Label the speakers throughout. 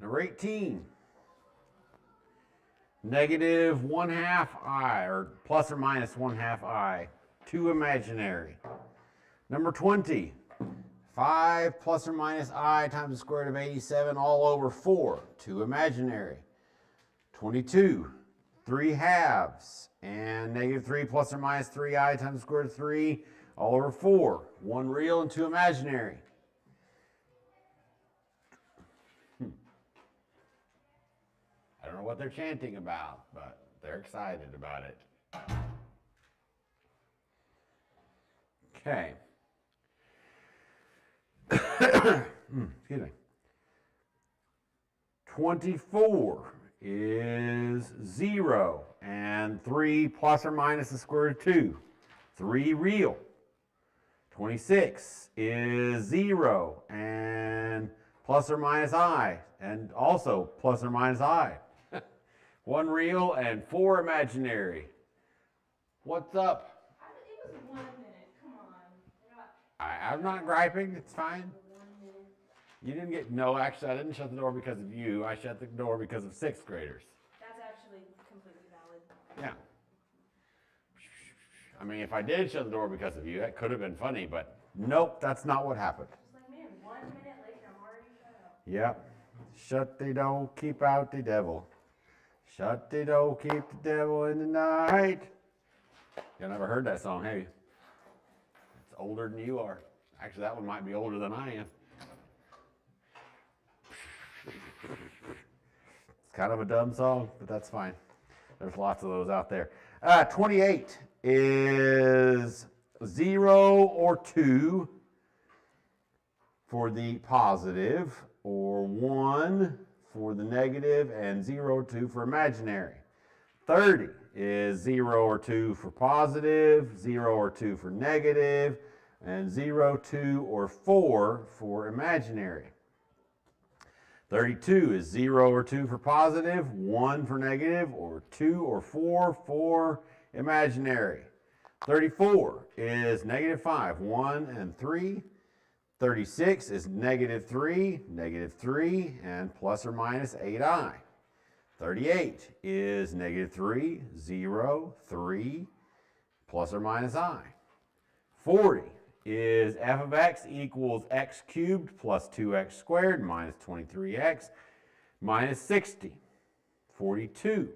Speaker 1: Number 18. Negative 1/2 I, or plus or minus 1/2 I. 2 imaginary. Number 20. 5 plus or minus I times the square root of 87 all over 4. 2 imaginary. 22. 3/2 and negative 3 plus or minus 3I times the square root of 3 all over 4. 1 real and 2 imaginary. I don't know what they're chanting about, but they're excited about it. Okay. Excuse me. 24 is 0 and 3 plus or minus the square root of 2. 3 real. 26 is 0 and plus or minus I, and also plus or minus I. 1 real and 4 imaginary. What's up?
Speaker 2: It was 1 minute. Come on.
Speaker 1: I'm not griping. It's fine. You didn't get, no, actually, I didn't shut the door because of you. I shut the door because of 6th graders.
Speaker 2: That's actually completely valid.
Speaker 1: Yeah. I mean, if I did shut the door because of you, that could have been funny, but nope, that's not what happened.
Speaker 2: Just like, man, 1 minute later, I'm already shut up.
Speaker 1: Yep. Shut the door, keep out the devil. Shut the door, keep the devil in the night. You never heard that song, have you? It's older than you are. Actually, that one might be older than I am. It's kind of a dumb song, but that's fine. There's lots of those out there. 28 is 0 or 2 for the positive, or 1 for the negative, and 0 or 2 for imaginary. 30 is 0 or 2 for positive, 0 or 2 for negative, and 0, 2, or 4 for imaginary. 32 is 0 or 2 for positive, 1 for negative, or 2 or 4 for imaginary. 34 is negative 5, 1 and 3. 36 is negative 3, and plus or minus 8I. 38 is negative 3, 0, 3, plus or minus I. 40 is f of x equals x cubed plus 2x squared minus 23x minus 60. 42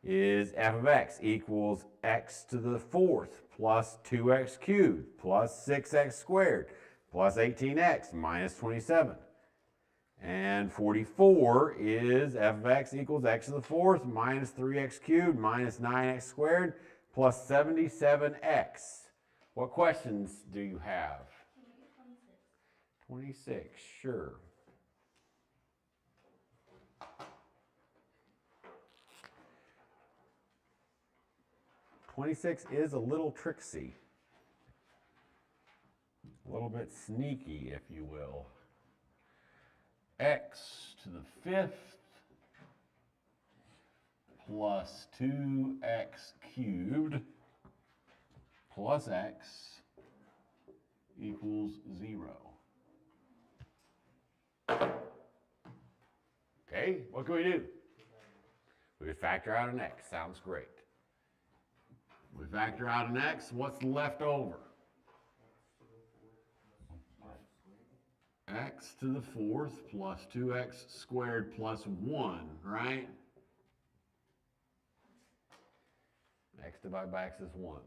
Speaker 1: is f of x equals x to the 4th plus 2x cubed plus 6x squared plus 18x minus 27. And 44 is f of x equals x to the 4th minus 3x cubed minus 9x squared plus 77x. What questions do you have? 26, sure. '26 is a little tricksy. A little bit sneaky, if you will. X to the 5th plus 2x cubed plus x equals 0. Okay, what can we do? We factor out an x. Sounds great. We factor out an x. What's left over? X to the 4th plus 2x squared plus 1, right? X divided by x is 1.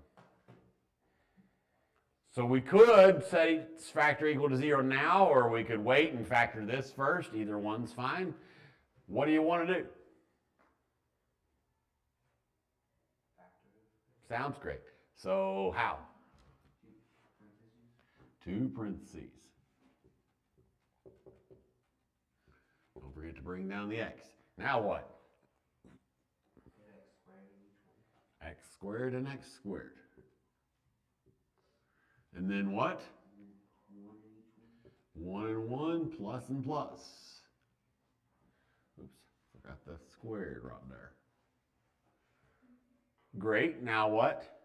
Speaker 1: So we could say factor equal to 0 now, or we could wait and factor this first. Either one's fine. What do you want to do? Sounds great. So how? 2 parentheses. Don't forget to bring down the x. Now what? X squared and x squared. And then what? 1 and 1, plus and plus. Oops, forgot the squared right there. Great, now what?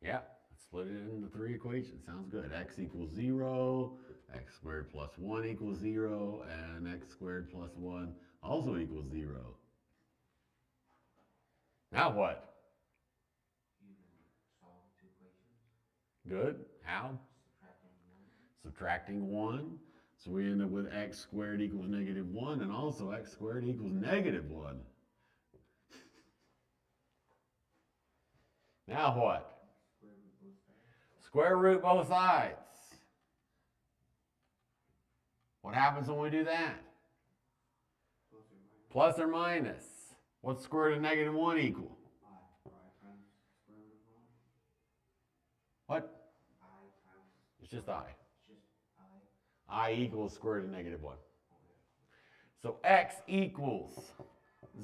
Speaker 1: Yeah, let's Split it into 3 equations. Sounds good. X equals 0, x squared plus 1 equals 0, and x squared plus 1 also equals 0. Now what?
Speaker 3: You can solve 2 equations.
Speaker 1: Good. How?
Speaker 3: Subtracting 1.
Speaker 1: Subtracting 1. So we end up with x squared equals negative 1, and also x squared equals negative 1. Now what?
Speaker 3: Square root both sides.
Speaker 1: Square root both sides. What happens when we do that?
Speaker 3: Plus or minus.
Speaker 1: Plus or minus. What's the square root of negative 1 equal?
Speaker 3: I. Right times square root of 1.
Speaker 1: What?
Speaker 3: I times.
Speaker 1: It's just I.
Speaker 3: It's just I.
Speaker 1: I equals square root of negative 1. So x equals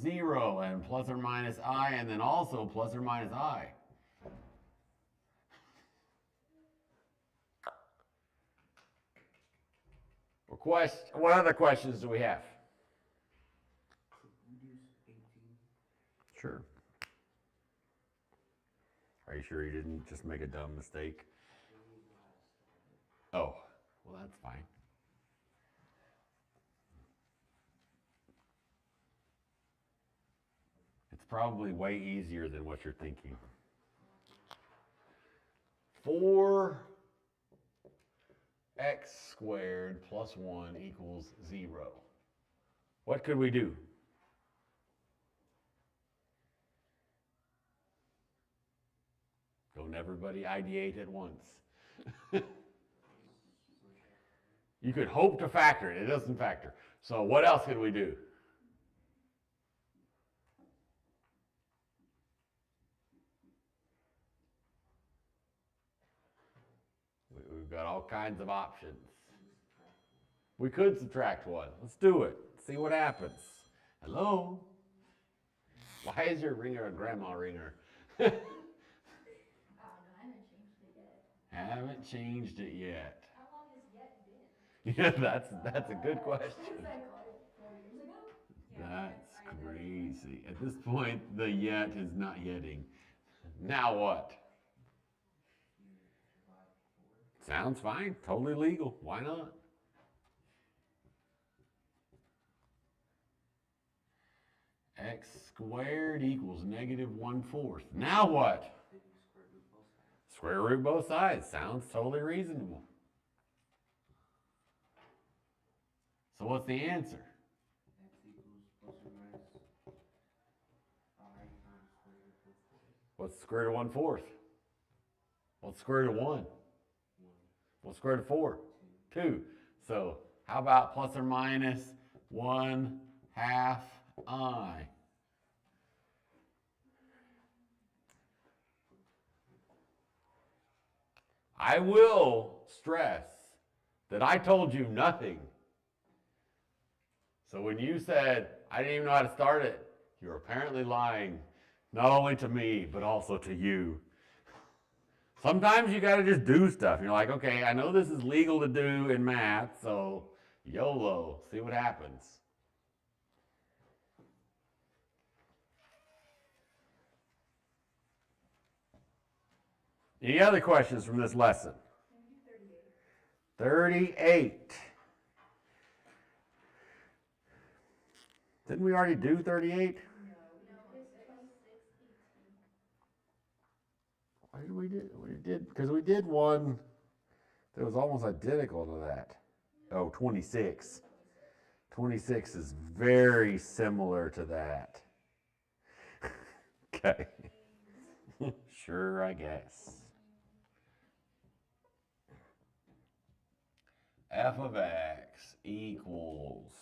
Speaker 1: 0 and plus or minus I, and then also plus or minus I. What other questions do we have?
Speaker 3: Reduce 18.
Speaker 1: Sure. Are you sure you didn't just make a dumb mistake? Oh, well, that's fine. It's probably way easier than what you're thinking. 4x squared plus 1 equals 0. What could we do? Don't everybody ideate at once. You could hope to factor it. It doesn't factor. So what else could we do? We've got all kinds of options. We could subtract 1. Let's do it. See what happens. Hello? Why is your ringer a grandma ringer?
Speaker 2: Oh, no, I haven't changed it yet.
Speaker 1: Haven't changed it yet.
Speaker 2: How long has yet been?
Speaker 1: Yeah, that's a good question.
Speaker 2: Since I got it 4 years ago?
Speaker 1: That's crazy. At this point, the yet is not yetting. Now what? Sounds fine. Totally legal. Why not? X squared equals negative 1/4. Now what? Square root both sides. Sounds totally reasonable. So what's the answer?
Speaker 3: X equals plus or minus I times square root both sides.
Speaker 1: What's the square root of 1/4? What's the square root of 1?
Speaker 3: 1.
Speaker 1: What's the square root of 4? 2. So how about plus or minus 1/2 I? I will stress that I told you nothing. So when you said, I didn't even know how to start it, you're apparently lying, not only to me, but also to you. Sometimes you got to just do stuff. You're like, okay, I know this is legal to do in math, so YOLO, see what happens. Any other questions from this lesson? 38. Didn't we already do 38? Why did we do? Because we did one that was almost identical to that. Oh, 26. 26 is very similar to that. Okay. Sure, I guess. F of x equals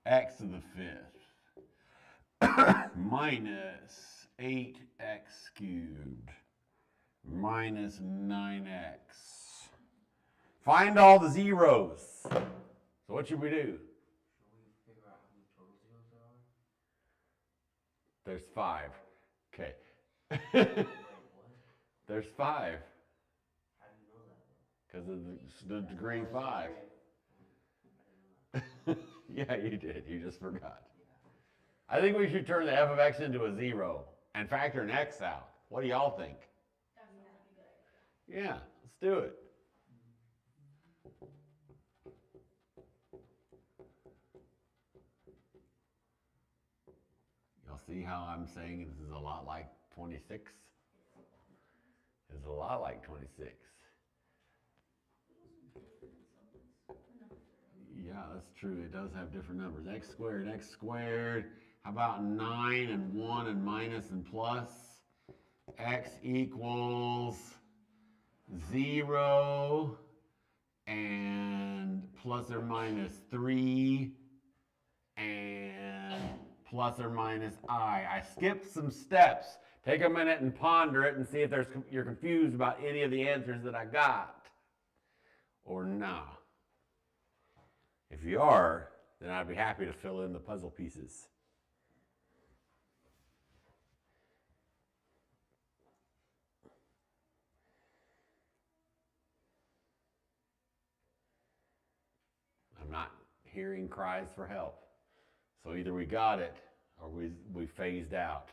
Speaker 1: x to the 5th minus 8x cubed minus 9x. Find all the zeros. So what should we do?
Speaker 3: Shall we figure out how many total zeros there are?
Speaker 1: There's 5. Okay.
Speaker 3: Wait, what?
Speaker 1: There's 5
Speaker 3: How do you know that though?
Speaker 1: because of the degree 5.
Speaker 3: I didn't know that.
Speaker 1: Yeah, you did. You just forgot. I think we should turn the f of x into a 0 and factor an x out. What do y'all think?
Speaker 2: That sounds like a good idea.
Speaker 1: Yeah, let's do it. Y'all see how I'm saying this is a lot like 26? It's a lot like 26. Yeah, that's true. It does have different numbers. X squared, X squared. How about 9 and 1 and minus and plus? X equals 0 and plus or minus 3 and plus or minus I. I skipped some steps. Take a minute and ponder it and see if you're confused about any of the answers that I got or not. If you are, then I'd be happy to fill in the puzzle pieces. I'm not hearing cries for help. So either we got it or we phased out.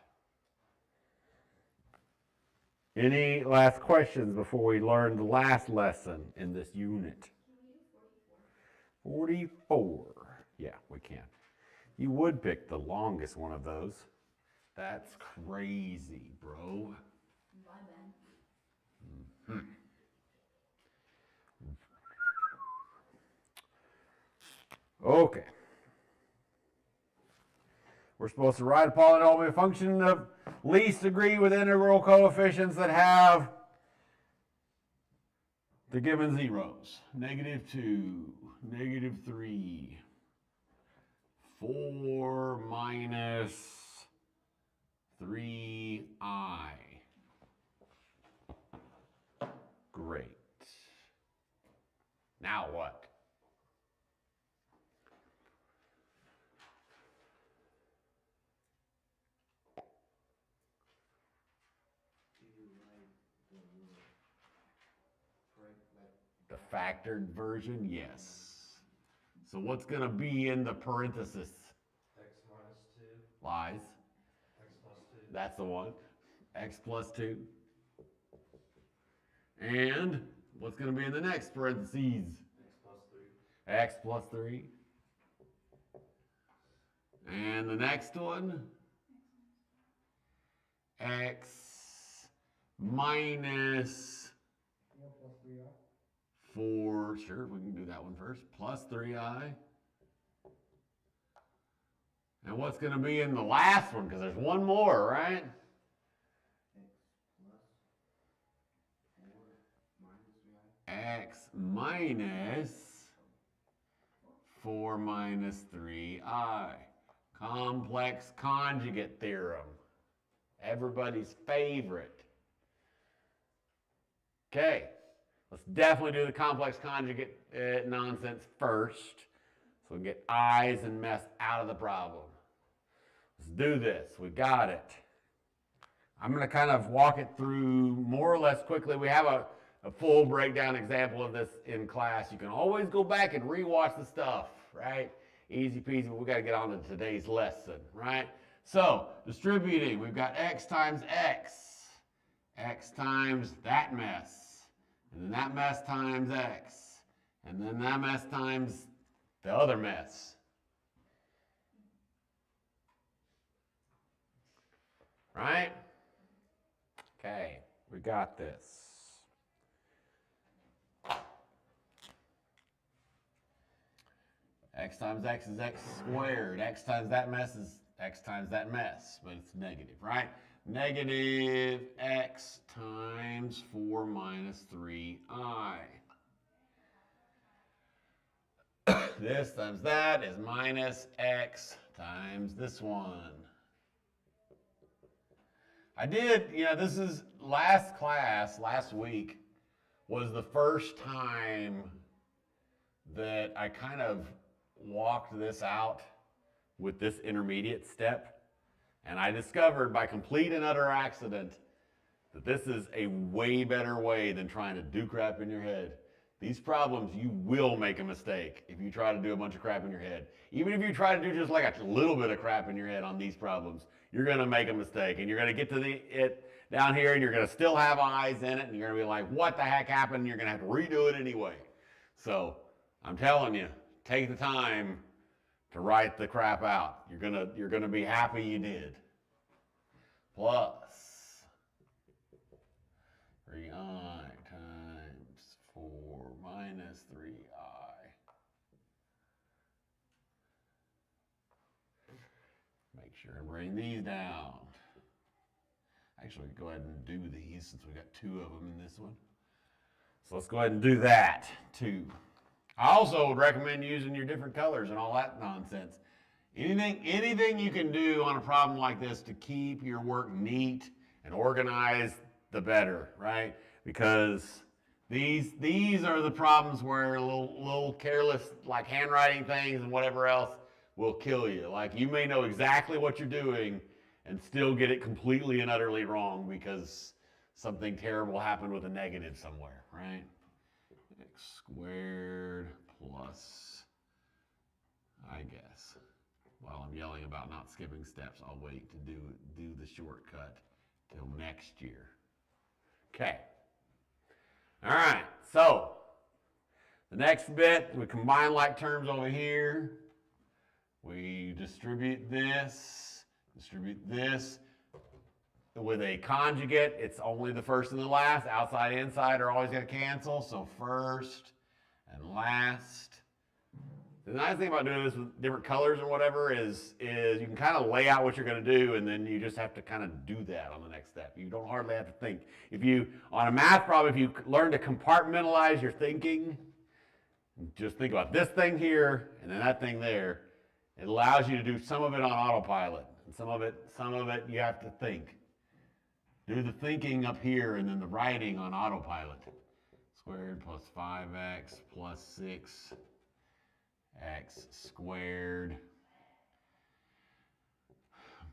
Speaker 1: Any last questions before we learn the last lesson in this unit?
Speaker 2: Can we do 44?
Speaker 1: 44. Yeah, we can. You would pick the longest one of those. That's crazy, bro.
Speaker 2: My bad.
Speaker 1: Okay. We're supposed to write a polynomial function of least degree with integral coefficients that have the given zeros. -2, -3, 4 minus 3i. Great. Now what? The factored version, yes. So what's going to be in the parenthesis?
Speaker 3: X minus 2.
Speaker 1: Lies.
Speaker 3: X plus 2.
Speaker 1: That's the one. X plus 2. And what's going to be in the next parentheses?
Speaker 3: X plus 3.
Speaker 1: X plus 3. And the next one? X minus
Speaker 3: 4 plus 3i.
Speaker 1: 4, sure, we can do that one first, plus 3i. And what's going to be in the last one? Because there's one more, right?
Speaker 3: X minus
Speaker 1: X
Speaker 3: 3i.
Speaker 1: minus 4 minus 3i. Complex conjugate theorem. Everybody's favorite. Okay, let's definitely do the complex conjugate nonsense first so we can get i's and mess out of the problem. Let's do this. We got it. I'm going to kind of walk it through more or less quickly. We have a full breakdown example of this in class. You can always go back and rewatch the stuff, right? Easy peasy, but we got to get on to today's lesson, right? So, distributing, we've got x times x, x times that mess, and then that mess times x, and then that mess times the other mess. Right? Okay, we got this. X times x is x squared. X times that mess is x times that mess, but it's negative, right? Negative x times 4 minus 3i. This times that is minus x times this one. I did, this is last week was the first time that I kind of walked this out with this intermediate step. And I discovered by complete and utter accident that this is a way better way than trying to do crap in your head. These problems, you will make a mistake if you try to do a bunch of crap in your head. Even if you try to do just like a little bit of crap in your head on these problems, you're going to make a mistake. And you're going to get to it down here and you're going to still have eyes in it. And you're going to be like, what the heck happened? And you're going to have to redo it anyway. So I'm telling you, take the time to write the crap out. You're gonna be happy you did. Plus 3i times 4 minus 3i. Make sure and bring these down. Actually, go ahead and do these since we got 2 of them in this one. So let's go ahead and do that too. I also would recommend using your different colors and all that nonsense. Anything you can do on a problem like this to keep your work neat and organized, the better, right? Because these are the problems where a little careless, like handwriting things and whatever else, will kill you. Like, you may know exactly what you're doing and still get it completely and utterly wrong because something terrible happened with a negative somewhere, right? X squared plus, I guess, while I'm yelling about not skipping steps, I'll wait to do the shortcut till next year. Okay. All right, so the next bit, we combine like terms over here. We distribute this. With a conjugate, it's only the first and the last. Outside, inside are always going to cancel. So first and last. The nice thing about doing this with different colors and whatever is you can kind of lay out what you're going to do, and then you just have to kind of do that on the next step. You don't hardly have to think. If you, on a math problem, if you learn to compartmentalize your thinking, just think about this thing here and then that thing there, it allows you to do some of it on autopilot, and some of it you have to think. Do the thinking up here and then the writing on autopilot. Squared plus 5x plus 6x squared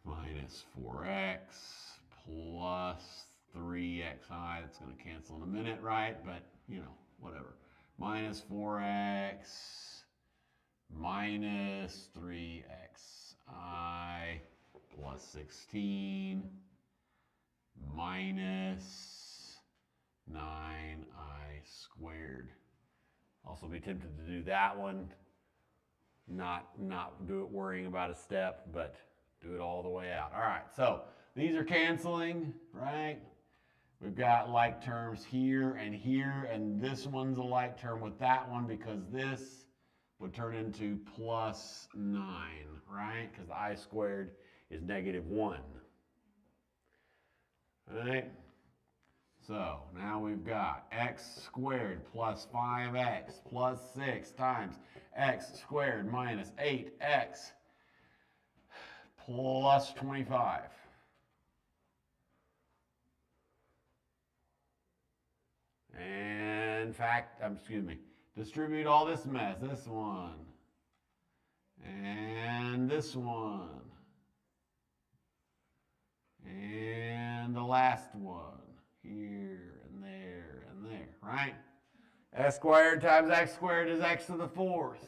Speaker 1: minus 4x plus 3xi. That's going to cancel in a minute, right? But, you know, whatever. Minus 4x minus 3xi plus 16 minus 9i squared. Also be tempted to do that one. Not do it worrying about a step, but do it all the way out. All right, so these are canceling, right? We've got like terms here, and this one's a like term with that one because this would turn into plus 9, right? Because the I squared is negative 1. All right? So now we've got x squared plus 5x plus 6 times x squared minus 8x plus 25. And distribute all this mess. This one. And this one. And the last one. Here and there, right? X squared times x squared is x to the 4th.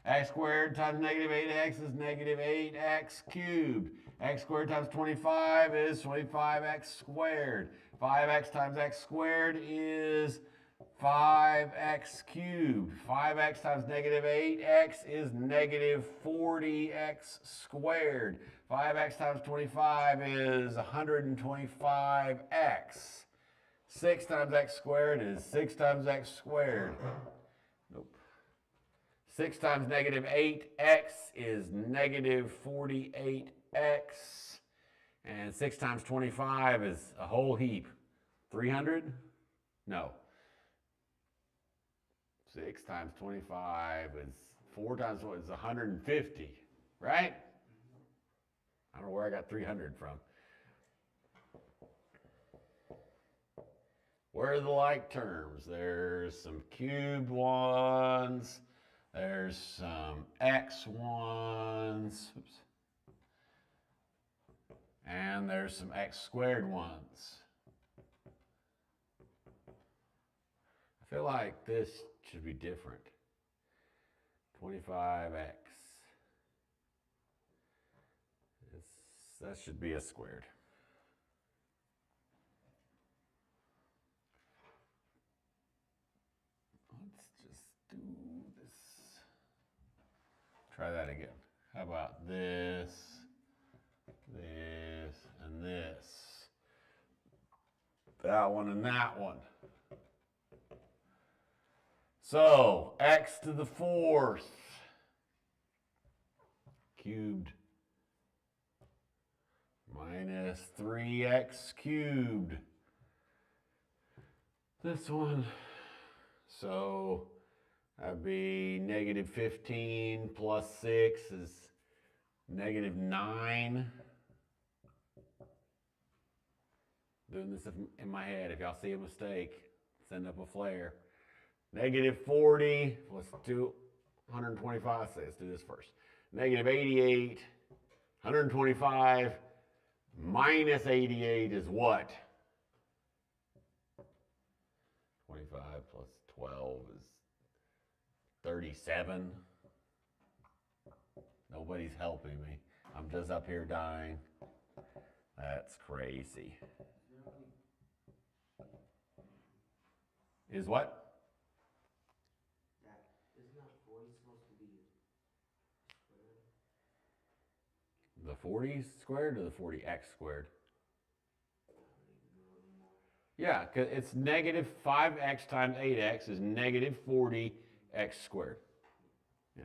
Speaker 1: X squared times negative 8x is negative 8x cubed. X squared times 25 is 25x squared. 5x times x squared is 5x cubed. 5x times negative 8x is negative 40x squared. 5x times 25 is 125x. 6 times x squared is 6 times x squared. Nope. 6 times negative 8x is negative 48x. And 6 times 25 is a whole heap. 300? No. 6 times 25 is 4 times what is 150, right? I don't know where I got 300 from. Where are the like terms? There's some cubed ones. There's some x ones. Oops. And there's some x squared ones. I feel like this should be different. 25x. It's that should be a squared. Let's just do this. Try that again. How about this, this, and this? That one and that one. So, x to the 4th cubed minus 3x cubed. This one. So, that'd be negative 15 plus 6 is negative 9. Doing this in my head. If y'all see a mistake, send up a flare. Negative 40 plus 225. Let's do this first. Negative 88. 125 minus 88 is what? 25 plus 12 is 37. Nobody's helping me. I'm just up here dying. That's crazy. Is what?
Speaker 3: Isn't that 40 supposed to be squared?
Speaker 1: The 40 squared or the 40x squared? Yeah, because it's negative 5x times 8x is negative 40x squared. Yeah.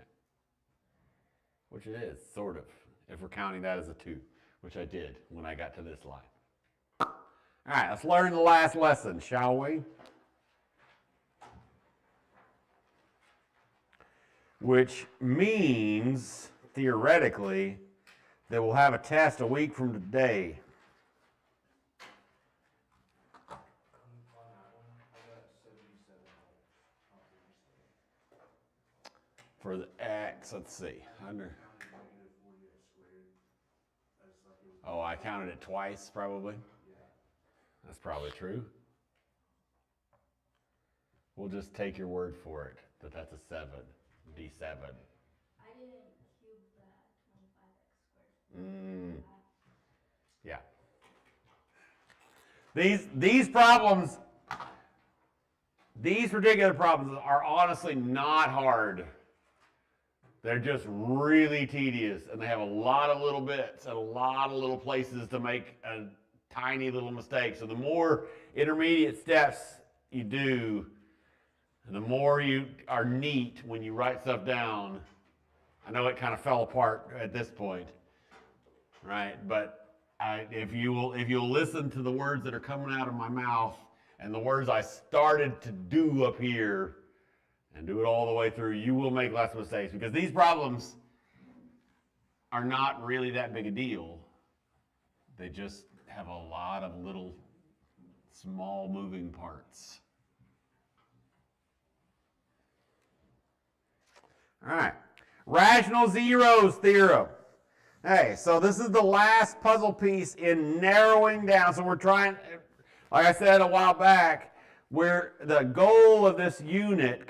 Speaker 1: Which it is, sort of, if we're counting that as a 2, which I did when I got to this line. All right, let's learn the last lesson, shall we? Which means, theoretically, that we'll have a test a week from today.
Speaker 3: On that one, I got 77
Speaker 1: For the x, let's see. Under.
Speaker 3: negative 40x squared. That's like it was.
Speaker 1: Oh, I counted it twice, probably.
Speaker 3: Yeah.
Speaker 1: That's probably true. We'll just take your word for it that that's a 7, D7.
Speaker 2: I didn't cube that 25x squared.
Speaker 1: Yeah. These problems, these particular problems are honestly not hard. They're just really tedious, and they have a lot of little bits and a lot of little places to make a tiny little mistake. So the more intermediate steps you do, and the more you are neat when you write stuff down. I know it kind of fell apart at this point, right? But if you'll listen to the words that are coming out of my mouth and the words I started to do up here and do it all the way through, you will make less mistakes, because these problems are not really that big a deal. They just have a lot of little small moving parts. All right, rational zeros theorem. Hey, so this is the last puzzle piece in narrowing down. So we're trying, like I said a while back, where the goal of this unit,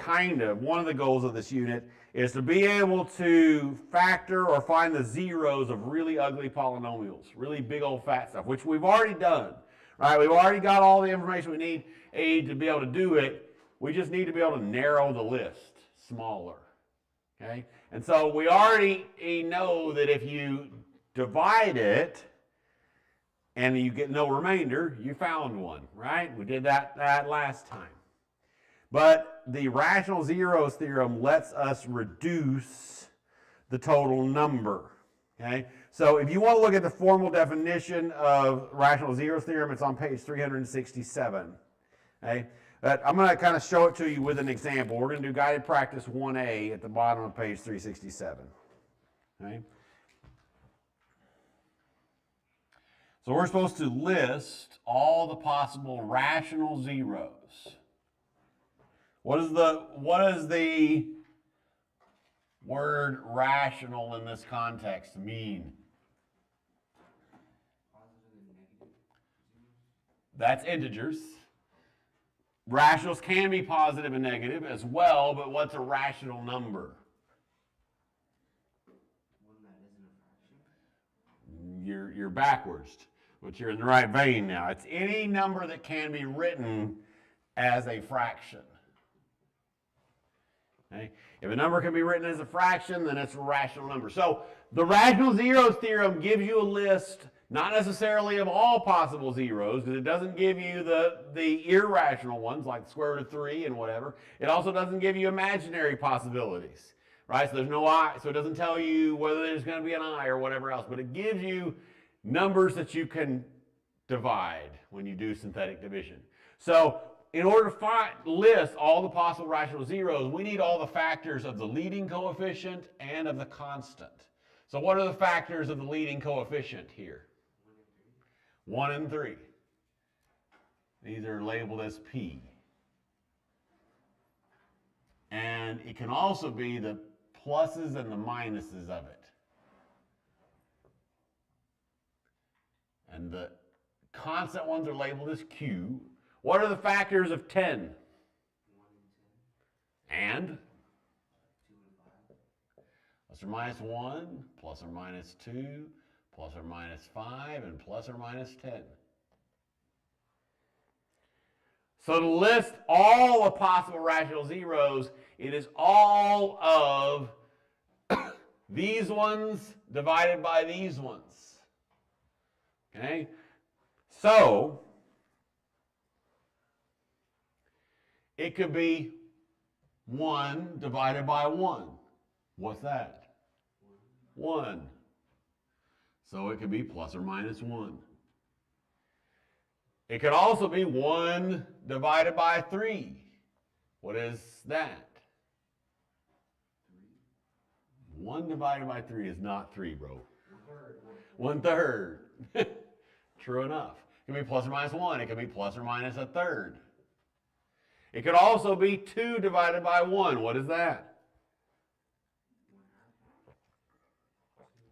Speaker 1: one of the goals of this unit, is to be able to factor or find the zeros of really ugly polynomials, really big old fat stuff, which we've already done, right? We've already got all the information we need to be able to do it. We just need to be able to narrow the list smaller. Okay, and so we already know that if you divide it and you get no remainder, you found one, right? We did that last time. But the rational zeros theorem lets us reduce the total number. Okay, so if you want to look at the formal definition of rational zeros theorem, it's on page 367. Okay. But I'm going to kind of show it to you with an example. We're going to do guided practice 1A at the bottom of page 367. Okay? So we're supposed to list all the possible rational zeros. What is the word rational in this context mean?
Speaker 3: Positive and negative zeros.
Speaker 1: That's integers. Rationals can be positive and negative as well, but what's a rational number?
Speaker 3: One that isn't a fraction.
Speaker 1: you're backwards, but you're in the right vein now. It's any number that can be written as a fraction. Okay? If a number can be written as a fraction, then it's a rational number. So the rational zeros theorem gives you a list, not necessarily of all possible zeros, because it doesn't give you the irrational ones, like the square root of 3 and whatever. It also doesn't give you imaginary possibilities, right? So there's no I, so it doesn't tell you whether there's going to be an I or whatever else, but it gives you numbers that you can divide when you do synthetic division. So in order to list all the possible rational zeros, we need all the factors of the leading coefficient and of the constant. So what are the factors of the leading coefficient here? 1 and 3. These are labeled as P. And it can also be the pluses and the minuses of it. And the constant ones are labeled as Q. What are the factors of 10? 1 and 10. And? 2 and 5. Plus or minus 1, plus or minus 2, plus or minus 5, and plus or minus 10. So to list all the possible rational zeros, it is all of these ones divided by these ones. Okay? So it could be 1 divided by 1. What's that? 1. So it could be plus or minus 1. It could also be 1 divided by 3. What is that? 1 divided by 3 is not 3, bro. 1/3. True enough. It can be plus or minus 1. It can be plus or minus 1/3. It could also be 2 divided by 1. What is that?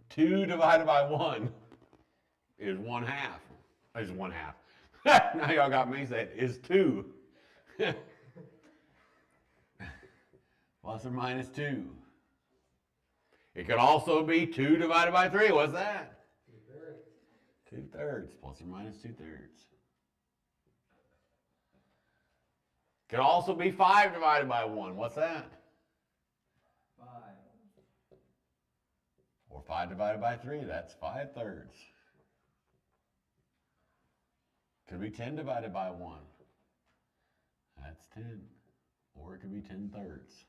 Speaker 1: 2 divided by 1 is 1/2. Is 1/2. Now y'all got me saying is 2. Plus or minus 2. It could also be 2 divided by 3. What's that? 2/3. Plus or minus 2/3. Could also be 5 divided by 1. What's that?
Speaker 3: 5.
Speaker 1: Or 5 divided by 3. That's 5/3. Could be 10 divided by 1. That's 10. Or it could be 10/3.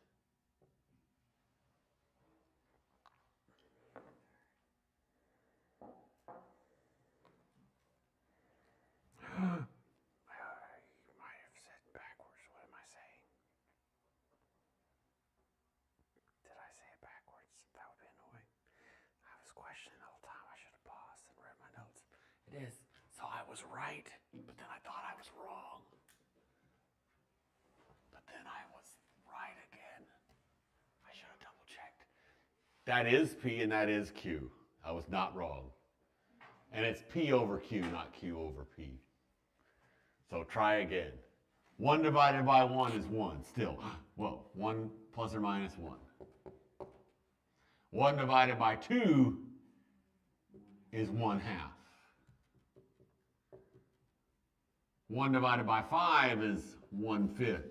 Speaker 1: It is. So I was right, but then I thought I was wrong. But then I was right again. I should have double checked. That is P and that is Q. I was not wrong. And it's P over Q, not Q over P. So try again. 1 divided by 1 is 1 still. Well, 1 plus or minus 1. 1 divided by 2 is 1/2. 1 divided by 5 is 1/5.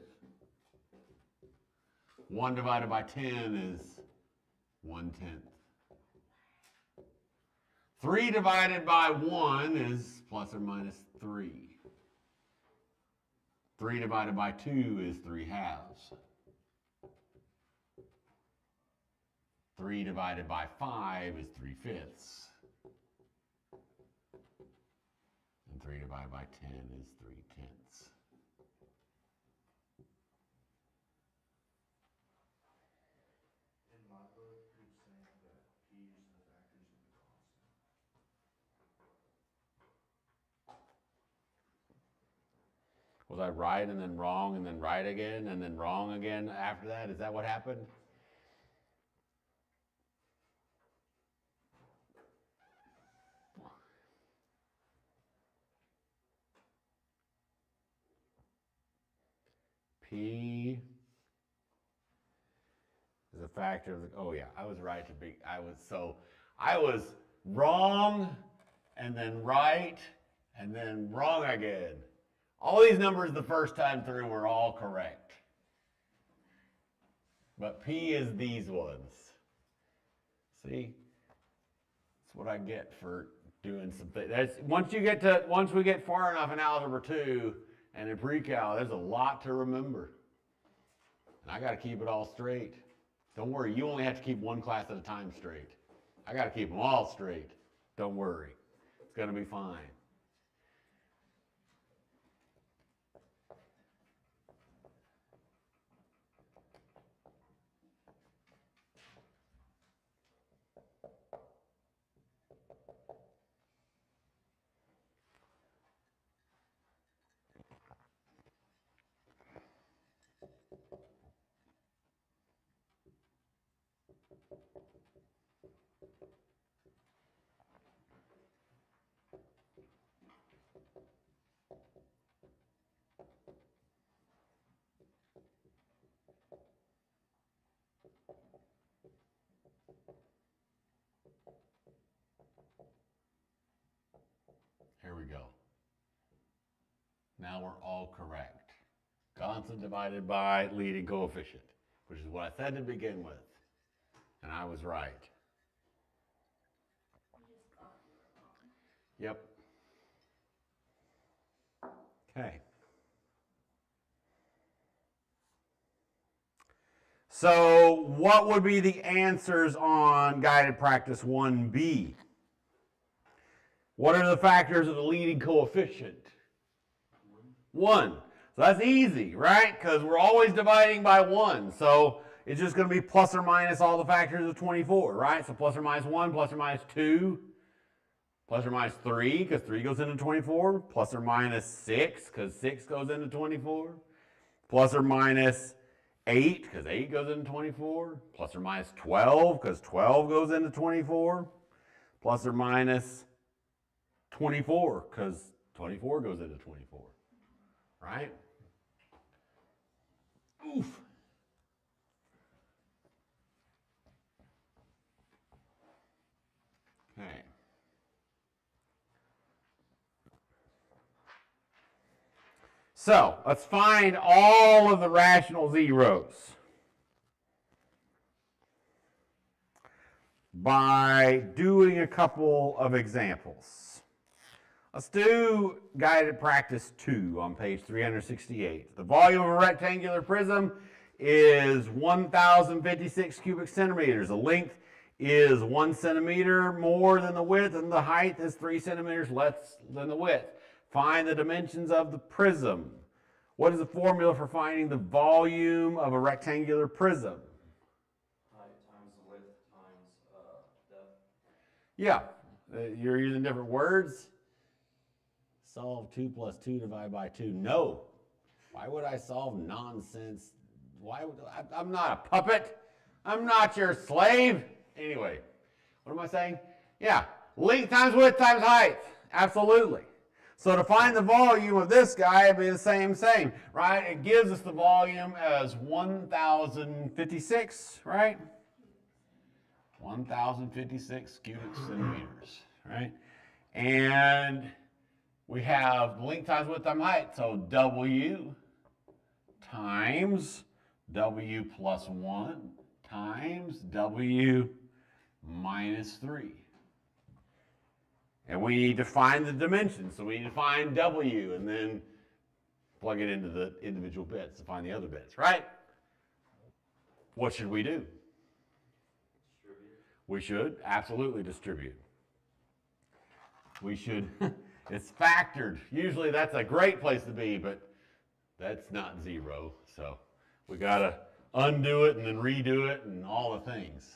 Speaker 1: 1 divided by 10 is 1/10. 3 divided by 1 is plus or minus 3. 3 divided by 2 is 3/2. 3 divided by 5 is 3/5. And 3 divided by 10 is 3/10.
Speaker 3: In my book, it's saying that he used the factors of the constant.
Speaker 1: Was I right and then wrong and then right again and then wrong again after that? Is that what happened? P is a factor of the, oh yeah, I was right to be, I was wrong and then right, and then wrong again. All these numbers the first time through were all correct. But P is these ones. See? That's what I get for doing some things. Once we get far enough in Algebra 2 and in pre-cal, there's a lot to remember. And I got to keep it all straight. Don't worry, you only have to keep one class at a time straight. I got to keep them all straight. Don't worry. It's going to be fine. Here we go. Now we're all correct. Constant divided by leading coefficient, which is what I said to begin with. And I was right. Yep. Okay. So what would be the answers on guided practice 1B? What are the factors of the leading coefficient? 1. So that's easy, right? Because we're always dividing by 1. So it's just going to be plus or minus all the factors of 24, right? So plus or minus 1, plus or minus 2, plus or minus 3, because 3 goes into 24, plus or minus 6, because 6 goes into 24, plus or minus 8, because 8 goes into 24, plus or minus 12, because 12 goes into 24, plus or minus 24, because 24 goes into 24, right? Oof. Okay. So let's find all of the rational zeros by doing a couple of examples. Let's do guided practice 2 on page 368. The volume of a rectangular prism is 1,056 cubic centimeters. The length is 1 centimeter more than the width, and the height is 3 centimeters less than the width. Find the dimensions of the prism. What is the formula for finding the volume of a rectangular prism?
Speaker 3: Height times the width times depth.
Speaker 1: Yeah, you're using different words. Solve 2 plus 2 divided by 2. No. Why would I solve nonsense? I'm not a puppet. I'm not your slave. Anyway, what am I saying? Yeah, length times width times height. Absolutely. So to find the volume of this guy, it'd be the same, right? It gives us the volume as 1,056, right? 1,056 cubic centimeters, right? And we have length times width times height, so W times W plus 1 times W minus 3. And we need to find the dimensions, so we need to find W and then plug it into the individual bits to find the other bits, right? What should we do?
Speaker 3: Distribute.
Speaker 1: We should absolutely distribute. We should, it's factored. Usually that's a great place to be, but that's not 0. So we gotta undo it and then redo it and all the things.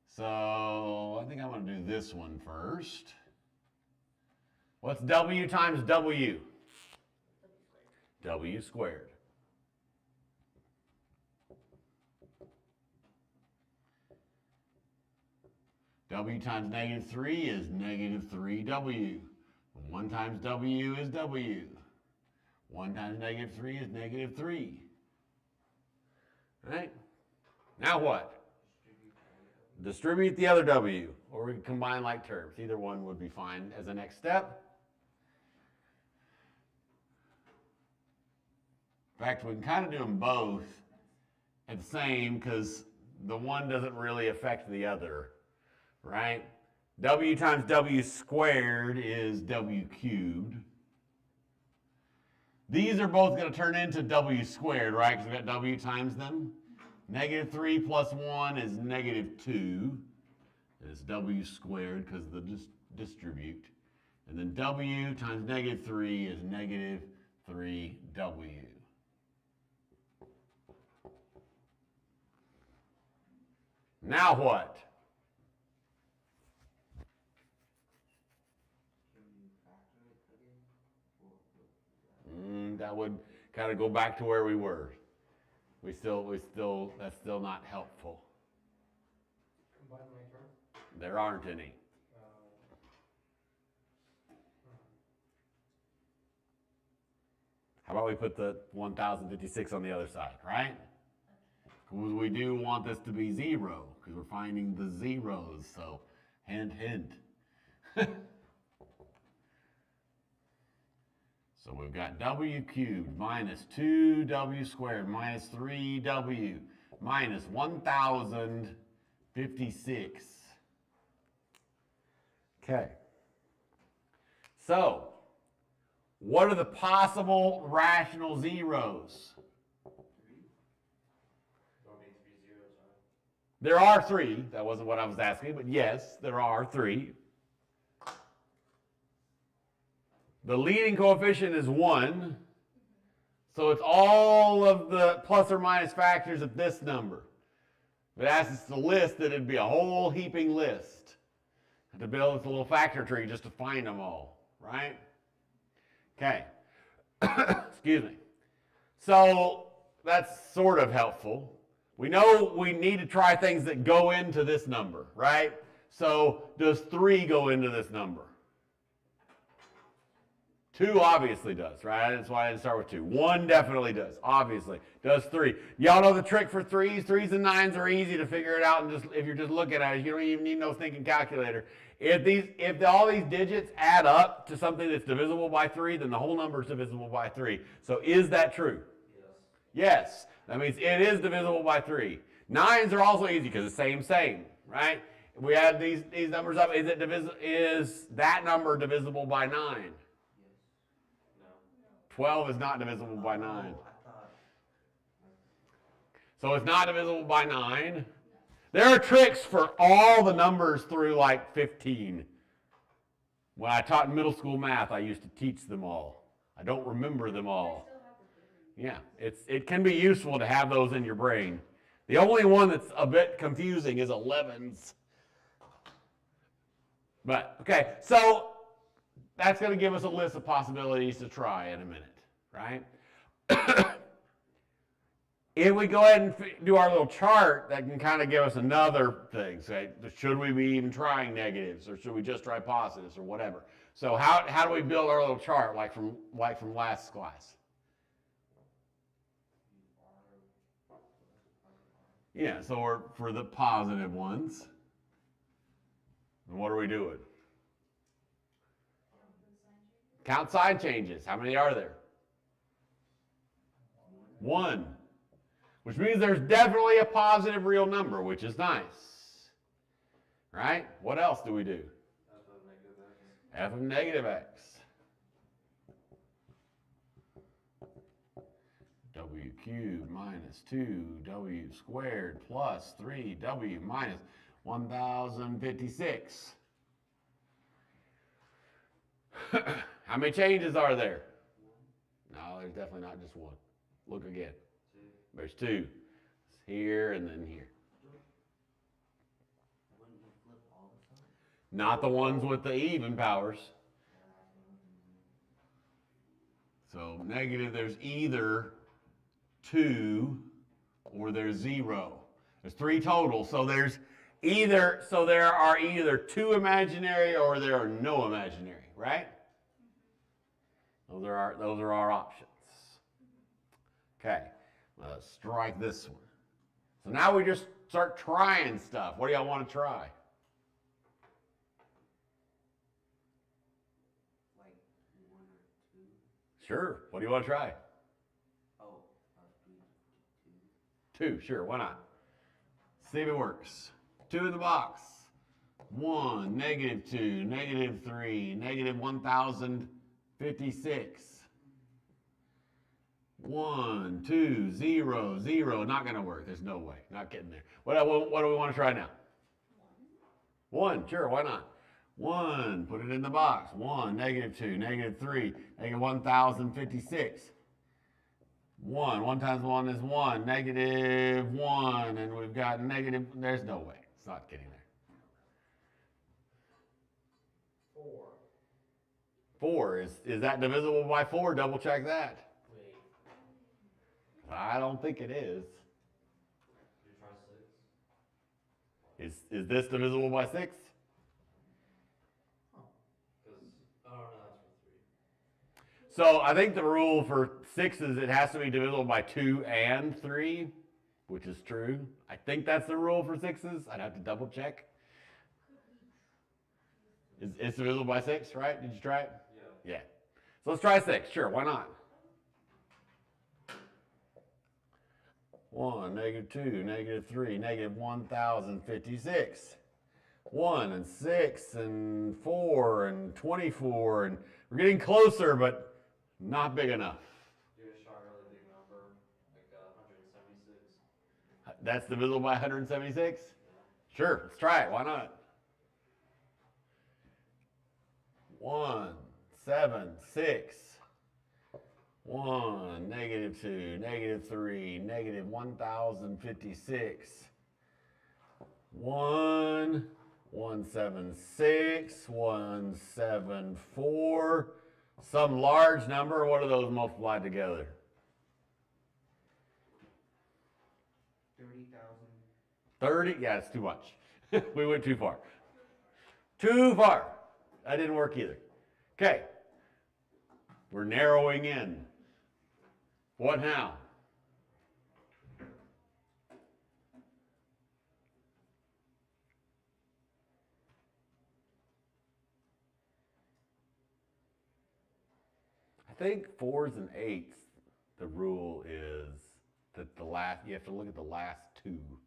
Speaker 1: So I think I'm gonna do this one first. What's W times W? W squared. W times negative 3 is negative 3W. 1 times W is W. 1 times negative 3 is negative 3. Right? Now what? distribute the other w, or we can combine like terms. Either one would be fine as a next step. In fact, we can kind of do them both at the same because the one doesn't really affect the other, right? W times w squared is w cubed. These are both going to turn into w squared, right? Because we've got w times them. Negative 3 plus 1 is negative 2. It's w squared because of the distribute. And then w times negative 3 is negative 3w. Now what? That would kind of go back to where we were. That's still not helpful.
Speaker 3: Combine like terms?
Speaker 1: There aren't any. How about we put the 1056 on the other side, right? Because we do want this to be 0, because we're finding the zeros, so hint, hint. So we've got w cubed minus 2w squared minus 3w minus 1056. Okay. So, what are the possible rational zeros? There are 3. That wasn't what I was asking, but yes, there are 3. The leading coefficient is 1, so it's all of the plus or minus factors of this number. If it asked us to list it, it'd be a whole heaping list. To build this little factor tree just to find them all, right? Okay. Excuse me. So that's sort of helpful. We know we need to try things that go into this number, right? So does 3 go into this number? 2 obviously does, right? That's why I didn't start with 2. 1 definitely does, obviously. Does 3. Y'all know the trick for 3s? 3s and 9s are easy to figure it out, and just if you're just looking at it, you don't even need no thinking calculator. If all these digits add up to something that's divisible by 3, then the whole number is divisible by 3. So is that true? Yes. Yes. That means it is divisible by 3. 9s are also easy because it's same, right? If we add these numbers up, is that number divisible by 9? 12 is not divisible by 9. So it's not divisible by 9. There are tricks for all the numbers through like 15. When I taught middle school math, I used to teach them all. I don't remember them all. Yeah, it can be useful to have those in your brain. The only one that's a bit confusing is 11s. But, okay, so that's going to give us a list of possibilities to try in a minute, right? If we go ahead and do our little chart, that can kind of give us another thing. Say, should we be even trying negatives, or should we just try positives, or whatever? So how do we build our little chart, like from last class? Yeah, so we're for the positive ones. And what are we doing? Count sign changes. How many are there? 1. Which means there's definitely a positive real number, which is nice. Right? What else do we do? F of negative x. W cubed minus 2w squared plus 3w minus 1056. How many changes are there? No, there's definitely not just 1. Look again. There's 2. It's here and then here. Not the ones with the even powers. So negative, there's either 2 or there's 0. There's 3 total. So there are either 2 imaginary or there are no imaginary, right? Those are our options. Okay, let's strike this one. So now we just start trying stuff. What do y'all want to try?
Speaker 3: Like 1 or 2.
Speaker 1: Sure. What do you want to try?
Speaker 3: Oh, 2.
Speaker 1: 2. Sure. Why not? See if it works. 2 in the box. 1, -2, -3, -1056. 1, 2, 0, 0. Not going to work. There's no way. Not getting there. What do we want to try now? 1. Sure. Why not? 1. Put it in the box. 1, -2, -3, -1056. 1. 1 times 1 is 1. -1. And we've got negative. There's no way. It's not getting there.
Speaker 3: 4.
Speaker 1: 4. Is that divisible by 4? Double check that.
Speaker 3: Wait.
Speaker 1: I don't think it is.
Speaker 3: Did you try 6?
Speaker 1: Is this divisible by 6?
Speaker 3: Because, oh no, that's for 3.
Speaker 1: So I think the rule for 6 is it has to be divisible by 2 and 3, which is true. I think that's the rule for 6s. I'd have to double check. It's divisible by 6, right? Did you try it?
Speaker 3: Yeah.
Speaker 1: Yeah. So let's try 6. Sure, why not? 1, -2, -3, -1056. 1 and 6 and 4 and 24, and we're getting closer, but not big enough.
Speaker 3: You just shot a really big number, like 176.
Speaker 1: That's divisible by 176? Sure, let's try it. Why not? 1, 7, 6. 1, -2, -3, -1056. 1, 176, 174. Some large number. What are those multiplied together?
Speaker 3: 30,000.
Speaker 1: 30? Yeah, it's too much. We went too far. Too far. That didn't work either. Okay. We're narrowing in. What now? I think 4s and 8s, the rule is that you have to look at the last 2.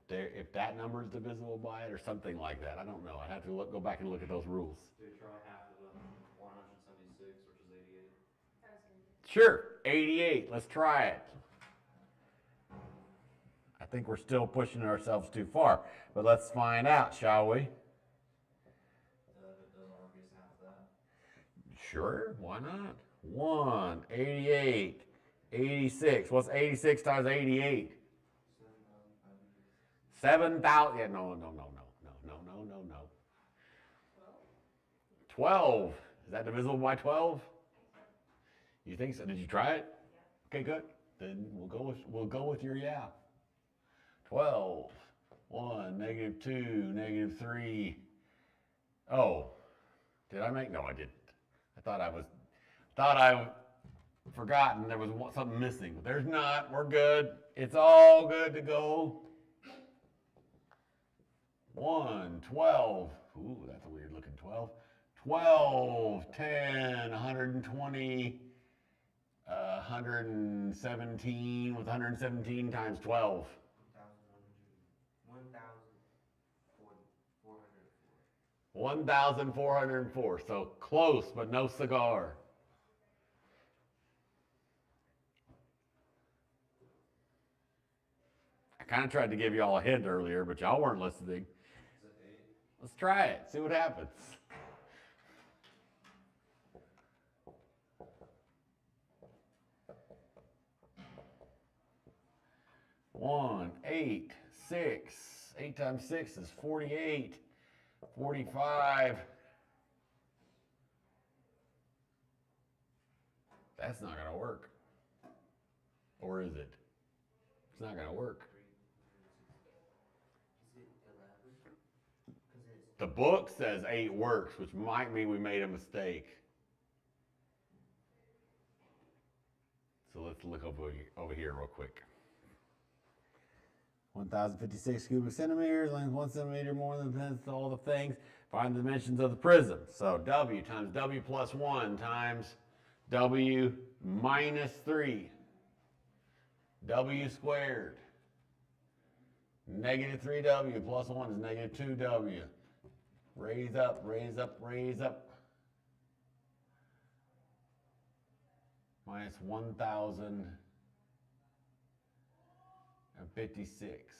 Speaker 1: If that number is divisible by it or something like that, I don't know. I'd have to go back and look at those rules.
Speaker 3: Do you try half of 176, which is 88?
Speaker 1: Sure, 88. Let's try it. I think we're still pushing ourselves too far, but let's find out, shall we?
Speaker 3: If it doesn't work, it's half of that.
Speaker 1: Sure, why not? 1, 88, 86. What's 86 times 88?
Speaker 3: 7,500.
Speaker 1: 7,000. Yeah, no. 12. Is that divisible by 12? You think so? Did you try it? Okay, good. Then we'll go with your yeah. 12. 1, -2, -3. Oh, did I make? No, I didn't. I thought I forgotten there was something missing, but there's not. We're good. It's all good to go. 1, 12. Ooh, that's a weird looking 12. 12, 10, 120, 117 with 117 times 12. 1,404. So close, but no cigar. I kind of tried to give y'all a hint earlier, but y'all weren't listening.
Speaker 3: Is it 8?
Speaker 1: Let's try it, see what happens. 1, 8, 6. 8 times 6 is 48. 45. That's not going to work. Or is it? It's not going to work.
Speaker 3: Is it 11?
Speaker 1: The book says 8 works, which might mean we made a mistake. So let's look over here real quick. 1,056 cubic centimeters, length 1 centimeter more than all the things. Find the dimensions of the prism. So W times W plus 1 times W minus 3. W squared. Negative 3W plus 1 is negative 2W. Raise up, raise up, raise up. Minus 1,056.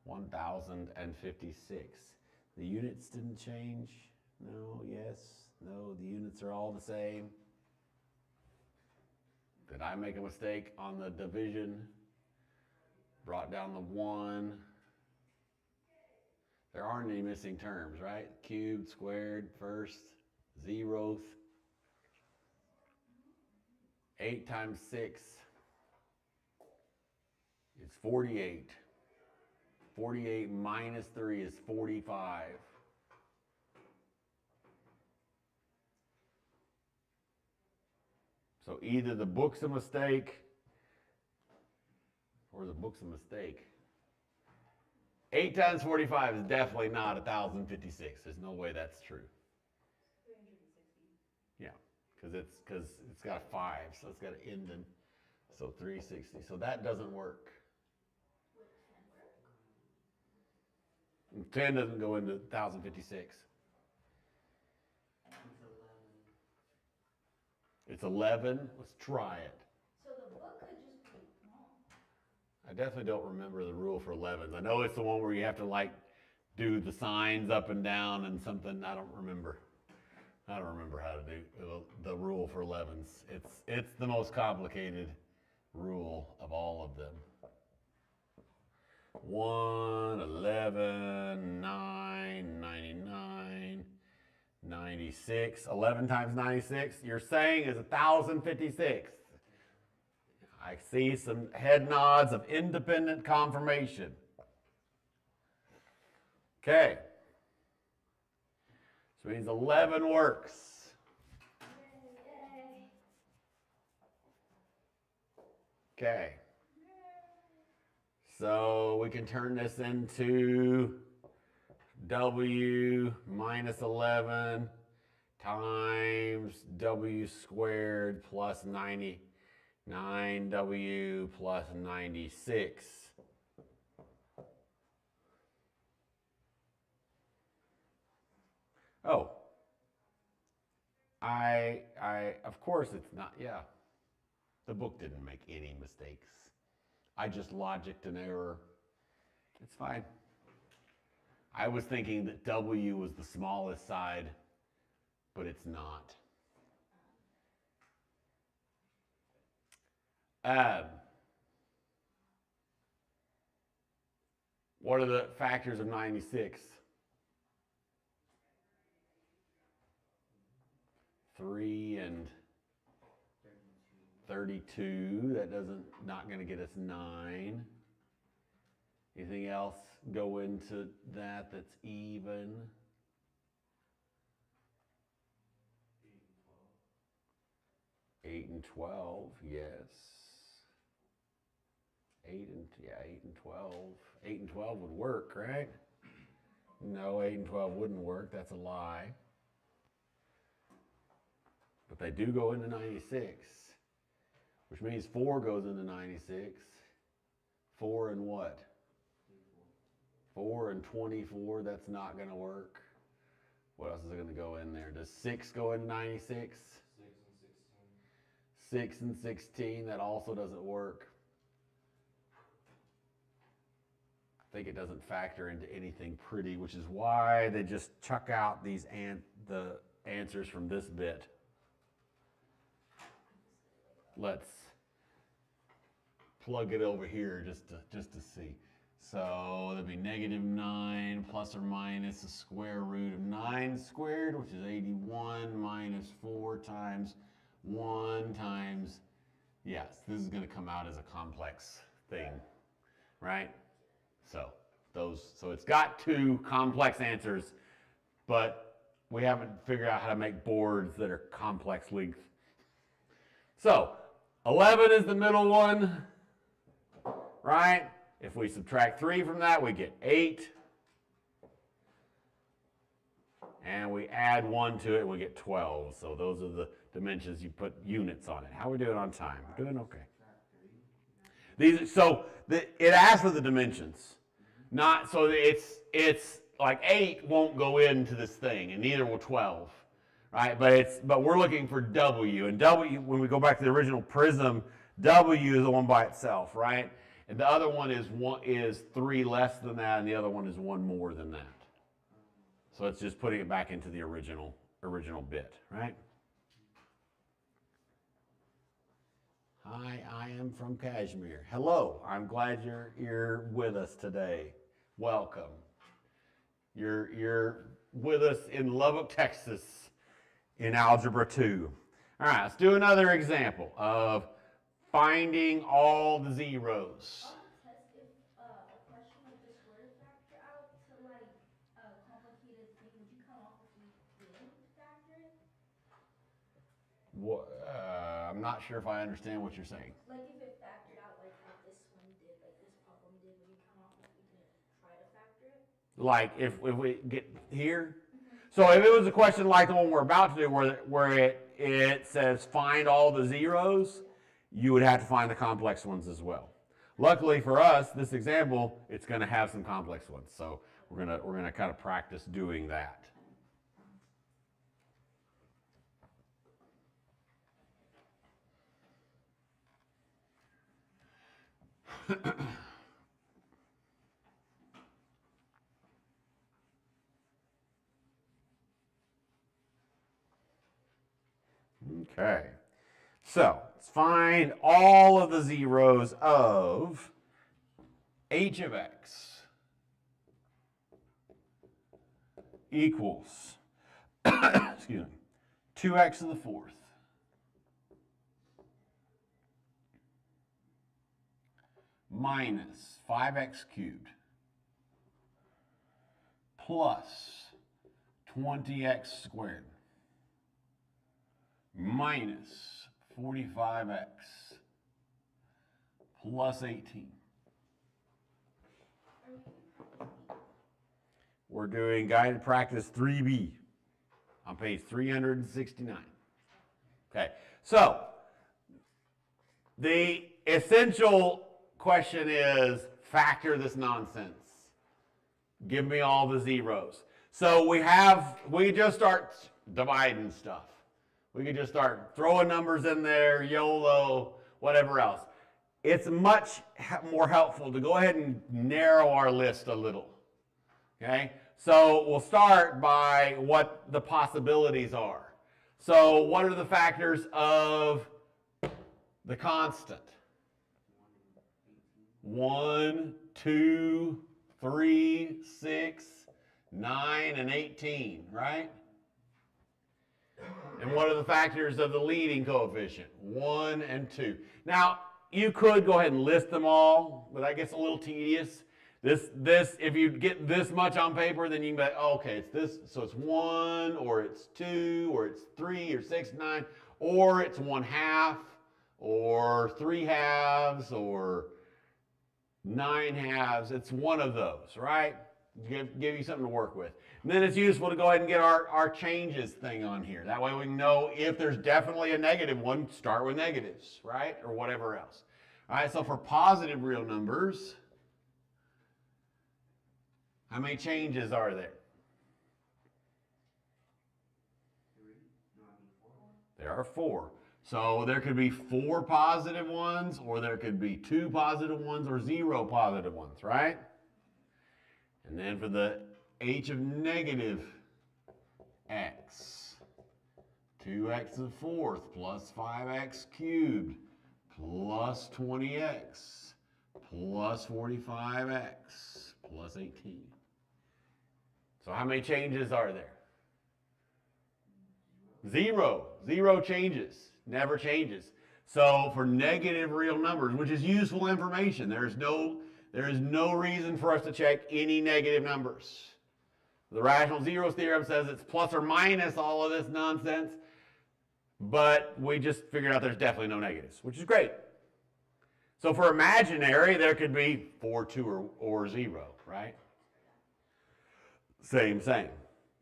Speaker 1: 1,056. The units didn't change. No, yes, no, the units are all the same. Did I make a mistake on the division? Brought down the 1. There aren't any missing terms, right? Cubed, squared, first, zeroth. 8 times 6 is 48. 48 minus 3 is 45. So either the book's a mistake or the book's a mistake. 8 times 45 is definitely not 1,056. There's no way that's true.
Speaker 2: 360.
Speaker 1: Yeah, because it's got a 5, so it's got an end in, so 360. So that doesn't work.
Speaker 2: Would 10 work?
Speaker 1: 10 doesn't go into 1,056. It's 11. Let's try it.
Speaker 2: So the book could just be wrong.
Speaker 1: I definitely don't remember the rule for 11s. I know it's the one where you have to like do the signs up and down and something. I don't remember how to do the rule for 11s. It's the most complicated rule of all of them. 1, 11, 9, 99, 96. 11 times 96, you're saying is 1,056. I see some head nods of independent confirmation. Okay. So it means 11 works.
Speaker 2: Yay.
Speaker 1: Okay. So we can turn this into W minus 11 times W squared plus 99W plus 96. Oh, of course it's not, yeah. The book didn't make any mistakes. I just logicked an error. It's fine. I was thinking that W was the smallest side, but it's not. What are the factors of 96? 3 and 32. That not going to get us 9. Anything else go into that that's even? 8 and 12, yes. 8 and 12. 8 and 12 would work, right? No, 8 and 12 wouldn't work. That's a lie. But they do go into 96, which means 4 goes into 96. 4 and what? 4 and 24, that's not going to work. What else is going to go in there? Does 6 go into 96? 6 and 16, that also doesn't work. I think it doesn't factor into anything pretty, which is why they just chuck out the answers from this bit. Let's plug it over here just to see. So that'd be negative 9 plus or minus the square root of 9 squared, which is 81, minus 4 times 1 times, yes, this is going to come out as a complex thing, right? So it's got 2 complex answers, but we haven't figured out how to make boards that are complex length. So 11 is the middle one, right? If we subtract 3 from that, we get 8. And we add 1 to it, and we get 12. So those are the dimensions. You put units on it. How are we doing on time? We're doing okay. It asks for the dimensions. Not so it's like 8 won't go into this thing, and neither will 12. Right? But we're looking for W. And W, when we go back to the original prism, W is the one by itself, right? And the other one is 3 less than that, and the other one is 1 more than that. So it's just putting it back into the original bit, right? Hi, I am from Kashmir. Hello, I'm glad you're with us today. Welcome. You're with us in Lubbock, Texas, in Algebra 2. All right, let's do another example of finding all the zeros.
Speaker 2: Test if a question like this were to factor out to like a complicated thing, would you come off if we didn't factor it?
Speaker 1: I'm not sure if I understand what you're saying.
Speaker 2: Like if it factored out like how this one did, like this problem did, would you come off if we didn't try to factor it?
Speaker 1: Like if we get here? So if it was a question like the one we're about to do where it says find all the zeros, you would have to find the complex ones as well. Luckily for us, this example, it's going to have some complex ones. So we're gonna kind of practice doing that. Okay, so let's find all of the zeros of h of x equals, excuse me, 2x to the 4th minus 5x cubed plus 20x squared minus 45x plus 18. We're doing guided practice 3B on page 369. Okay, so the essential question is factor this nonsense. Give me all the zeros. So we just start dividing stuff. We could just start throwing numbers in there, YOLO, whatever else. It's much more helpful to go ahead and narrow our list a little. Okay? So we'll start by what the possibilities are. So what are the factors of the constant? 1, 2, 3, 6, 9, and 18, right? And what are the factors of the leading coefficient? 1 and 2. Now, you could go ahead and list them all, but that gets a little tedious. This, if you get this much on paper, then you can be like, oh, okay, it's this, so it's 1, or it's 2, or it's 3, or 6, 9, or it's 1/2, or 3/2, or 9/2. It's one of those, right? Give you something to work with. And then it's useful to go ahead and get our changes thing on here. That way we can know if there's definitely a negative one, start with negatives, right? Or whatever else. All right, so for positive real numbers, how many changes are there?
Speaker 3: 4.
Speaker 1: There are 4. So there could be 4 positive ones, or there could be 2 positive ones, or 0 positive ones, right? And then for the h of negative x, 2x to the 4th plus 5x cubed plus 20x plus 45x plus 18. So how many changes are there? 0. 0 changes. Never changes. So for negative real numbers, which is useful information, there is no reason for us to check any negative numbers. The rational zeros theorem says it's plus or minus all of this nonsense, but we just figured out there's definitely no negatives, which is great. So for imaginary, there could be 4, 2, or 0, right? Same.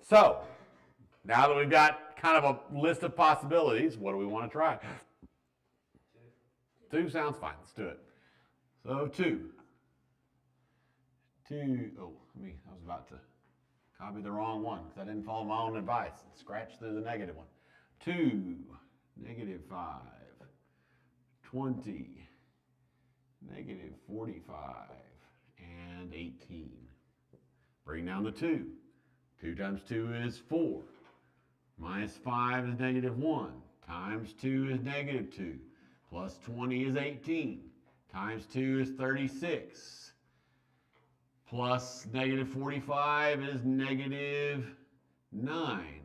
Speaker 1: So, now that we've got kind of a list of possibilities, what do we want to try? 2 sounds fine. Let's do it. So 2. Oh, I was about to copy the wrong one because I didn't follow my own advice. Scratch through the negative one. 2, negative 5, 20, negative 45, and 18. Bring down the 2. 2 times 2 is 4. Minus 5 is negative 1. Times 2 is negative 2. Plus 20 is 18. Times 2 is 36. Plus negative 45 is negative 9.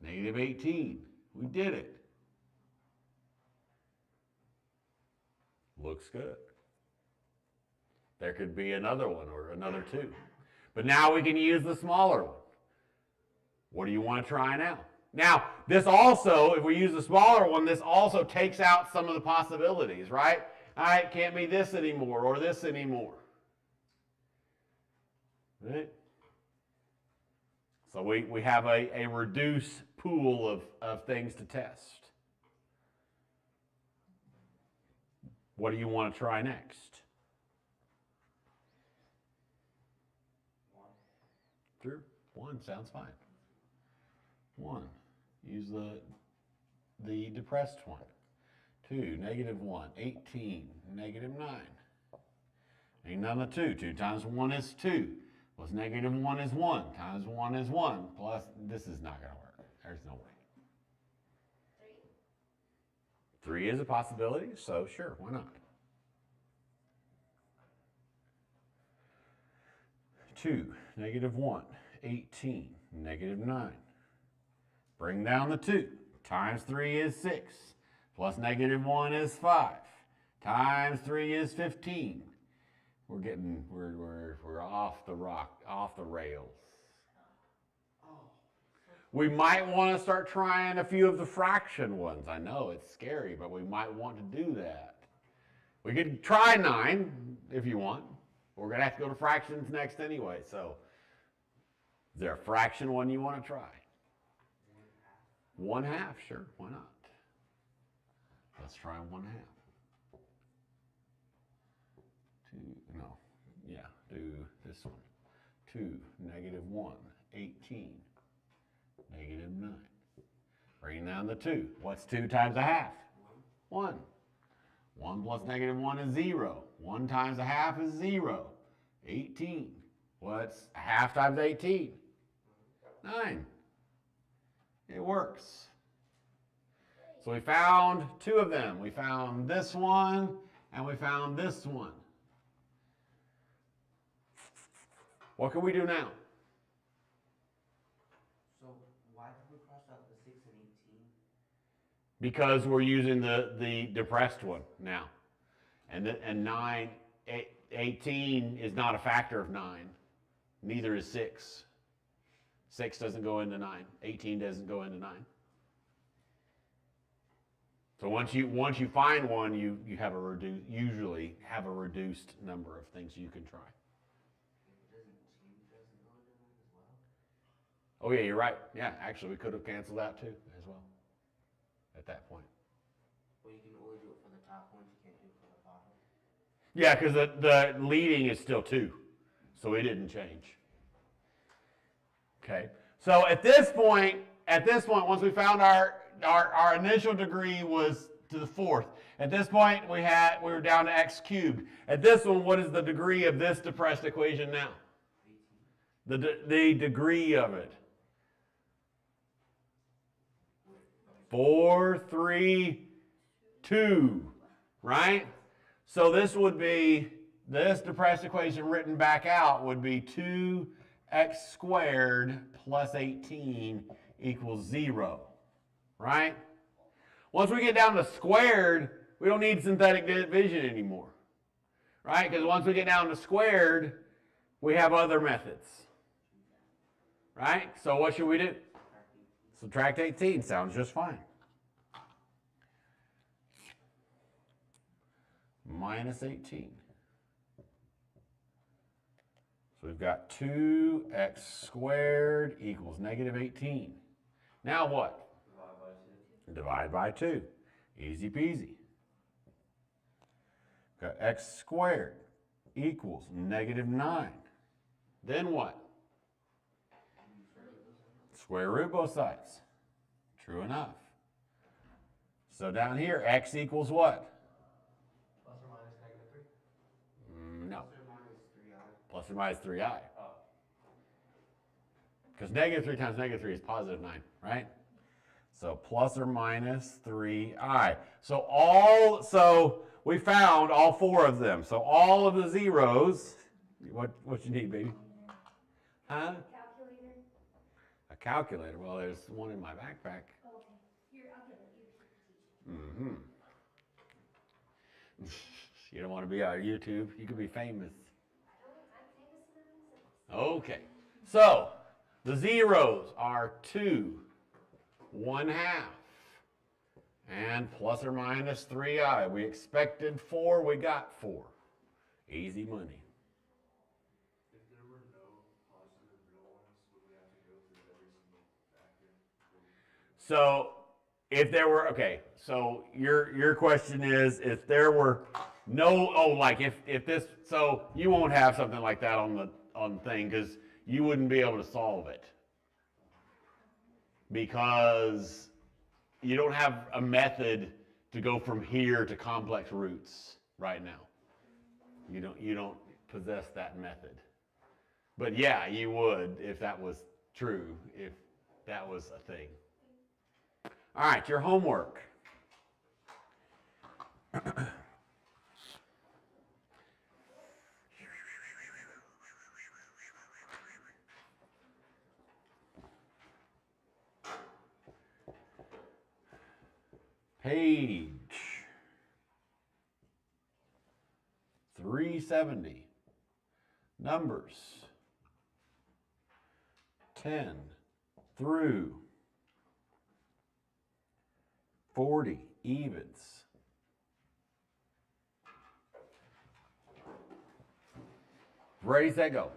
Speaker 1: Negative 18. We did it. Looks good. There could be another one or another 2. But now we can use the smaller one. What do you want to try now? Now, this also, if we use the smaller one, this also takes out some of the possibilities, right? All right, it can't be this anymore or this anymore. Right? So we have a reduced pool of things to test. What do you want to try next?
Speaker 3: 1.
Speaker 1: Sure. 1 sounds fine. 1. Use the depressed one. 2, negative 1, 18, negative 9. Ain't none of 2. 2 times 1 is 2. Plus negative 1 is 1. Times 1 is 1. Plus, this is not going to work. There's no way. 3 is a possibility, so sure, why not? 2, negative 1, 18, negative 9. Bring down the 2. Times 3 is 6. Plus negative 1 is 5. Times 3 is 15. We're off the rails. We might want to start trying a few of the fraction ones. I know it's scary, but we might want to do that. We could try 9 if you want. We're going to have to go to fractions next anyway. So, is there a fraction one you want to try? 1/2, sure, why not? Let's try 1/2. Do this one. 2, negative 1, 18, negative 9. Bring down the 2. What's 2 times 1/2? 1. 1 plus negative 1 is 0. 1 times 1/2 is 0. 18. What's 1/2 times 18? 9. It works. So we found 2 of them. We found this one and we found this one. What can we do now?
Speaker 3: So why did we cross out the 6 and 18?
Speaker 1: Because we're using the depressed one now. And 18 is not a factor of 9. Neither is 6. 6 doesn't go into 9. 18 doesn't go into 9. So once you find one, you have usually have a reduced number of things you can try. Oh yeah, you're right. Yeah, actually we could have canceled out 2 as well at that point.
Speaker 3: Well, you can only do it for the top ones, you can't do it for the bottom.
Speaker 1: Yeah, because the leading is still 2, so it didn't change. Okay, so at this point, once we found our initial degree was to the 4th. At this point, we were down to x cubed. At this one, what is the degree of this depressed equation now? 18. The degree of it. 4, 3, 2, right? So this depressed equation written back out would be 2x squared plus 18 equals 0, right? Once we get down to squared, we don't need synthetic division anymore, right? Because once we get down to squared, we have other methods, right? So what should we do? Subtract 18 sounds just fine. minus 18. So we've got 2x squared equals negative 18. Now what? Divide by 2. Easy peasy. Got x squared equals negative 9. Then what? Square root both sides. True enough. So down here, x equals what?
Speaker 3: Plus or minus negative 3?
Speaker 1: No.
Speaker 3: Plus or minus 3i.
Speaker 1: Plus or minus 3i. Because negative 3 times negative 3 is positive 9, right? So plus or minus 3i. So we found all 4 of them. So all of the zeros, what you need, baby? Huh?
Speaker 2: Calculator.
Speaker 1: A calculator. Well, there's one in my backpack.
Speaker 2: Oh, okay. Here, I'll get it. You can teach.
Speaker 1: You don't want to be on YouTube. You could be famous.
Speaker 2: I'm famous enough.
Speaker 1: Okay. So the zeros are 2, 1/2, and plus or minus 3i. We expected 4, we got 4. Easy money.
Speaker 3: If there were no positive real ones, would we have to go through every single factor?
Speaker 1: So if there were, okay, so your question is if there were no, like if this, so you won't have something like that on the thing because you wouldn't be able to solve it because you don't have a method to go from here to complex roots right now. You don't possess that method. But yeah, you would if that was true, if that was a thing. All right, your homework. Page 370. Numbers 10 through 40 evens. Ready, set, go.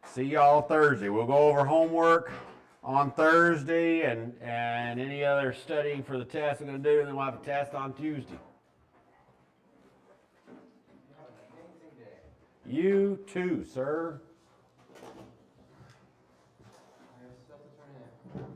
Speaker 1: See y'all Thursday. We'll go over homework on Thursday and any other studying for the test we're going to do, and then we'll have a test on Tuesday. You too, sir.